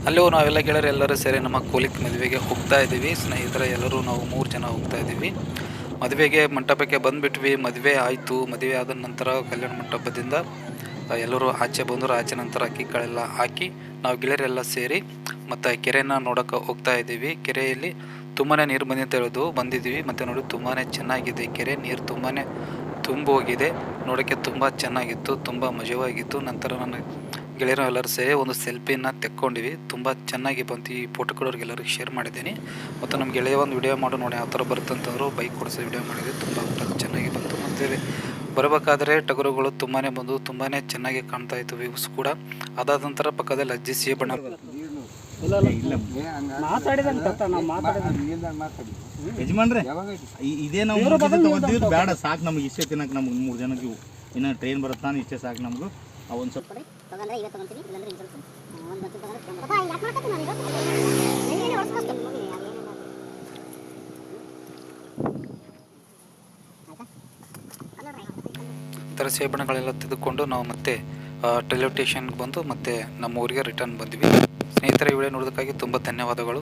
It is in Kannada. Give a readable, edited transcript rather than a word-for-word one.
ಅಲ್ಲೂ ನಾವೆಲ್ಲ ಗೆಳೆಯರು ಎಲ್ಲರೂ ಸೇರಿ ನಮ್ಮ ಕೋಲಿಕ್ ಮದುವೆಗೆ ಹೋಗ್ತಾ ಇದ್ದೀವಿ. ಸ್ನೇಹಿತರೆ ಎಲ್ಲರೂ ನಾವು 3 ಜನ ಹೋಗ್ತಾ ಇದ್ದೀವಿ. ಮದುವೆಗೆ ಮಂಟಪಕ್ಕೆ ಬಂದುಬಿಟ್ವಿ. ಮದುವೆ ಆಯಿತು. ಮದುವೆ ಆದ ನಂತರ ಕಲ್ಯಾಣ ಮಂಟಪದಿಂದ ಎಲ್ಲರೂ ಆಚೆ ಬಂದರು. ಆಚೆ ನಂತರ ಅಕ್ಕಿ ಕಾಳೆಲ್ಲ ಹಾಕಿ ನಾವು ಗೆಳೆಯರೆಲ್ಲ ಸೇರಿ ಮತ್ತು ಕೆರೆನ ನೋಡೋಕೆ ಹೋಗ್ತಾ ಇದ್ದೀವಿ. ಕೆರೆಯಲ್ಲಿ ತುಂಬಾ ನೀರು ಬಂದಿದ್ದೀವಿ. ಮತ್ತು ನೋಡಿ ತುಂಬಾ ಚೆನ್ನಾಗಿದೆ ಕೆರೆ. ನೀರು ತುಂಬಾ ತುಂಬಿ ಹೋಗಿದೆ. ನೋಡೋಕ್ಕೆ ತುಂಬ ಚೆನ್ನಾಗಿತ್ತು, ತುಂಬ ಮಜವಾಗಿತ್ತು. ನಂತರ ನನ್ನ ಗೆಳೆಯರು ಎಲ್ಲರೂ ಸೇರಿ ಒಂದು ಸೆಲ್ಫಿನ ತೆಕ್ಕೊಂಡಿವಿ. ತುಂಬ ಚೆನ್ನಾಗಿ ಬಂತು. ಈ ಫೋಟೋಗಳವ್ರಿಗೆಲ್ಲರಿಗೂ ಶೇರ್ ಮಾಡಿದ್ದೀನಿ. ಮತ್ತು ನಮ್ಮ ಗೆಳೆಯ ಒಂದು ವಿಡಿಯೋ ಮಾಡು ನೋಡಿ ಯಾವ ಥರ ಬರುತ್ತೆ ಅಂತಂದರು. ಬೈಕ್ ಕೊಡಿಸಿ ವಿಡಿಯೋ ಮಾಡಿದ್ವಿ. ತುಂಬ ಚೆನ್ನಾಗಿ ಬಂತು. ಮತ್ತು ಬರಬೇಕಾದ್ರೆ ಟಗರುಗಳು ತುಂಬಾ ಬಂದು ತುಂಬಾ ಚೆನ್ನಾಗಿ ಕಾಣ್ತಾ ಇತ್ತು. ವ್ಯೂಸ್ ಕೂಡ. ಅದಾದ ನಂತರ ಪಕ್ಕದಲ್ಲಿ ಅಜ್ಜಿ ಸಿಹಿ ಬಣ್ಣ ಯಜಮಾನ್ರೆ ಇದೇ ನಾವು ತಗೊಂಡಿವಿ. ಬೇಡ ಸಾಕು ನಮ್ಗೆ ಇಷ್ಟೇ ತಿನ್ನಕ್ಕೆ. ನಮ್ಗೆ 3 ಜನಕ್ಕೆ ಇನ್ನು ಟ್ರೈನ್ ಬರುತ್ತಾ ಇಷ್ಟೇ ಸಾಕು ನಮಗೂ. ಒಂದು ಸ್ವಲ್ಪ ಥರ ಸೇಬಣ್ಣಗಳೆಲ್ಲ ತೆಗೆದುಕೊಂಡು ನಾವು ಮತ್ತೆ ರೈಲ್ವೆ ಸ್ಟೇಷನ್ಗೆ ಬಂದು ಮತ್ತೆ ನಮ್ಮ ಊರಿಗೆ ರಿಟರ್ನ್ ಬಂದ್ವಿ. ಸ್ನೇಹಿತರೆ, ವಿಡಿಯೋ ನೋಡೋದಕ್ಕಾಗಿ ತುಂಬ ಧನ್ಯವಾದಗಳು.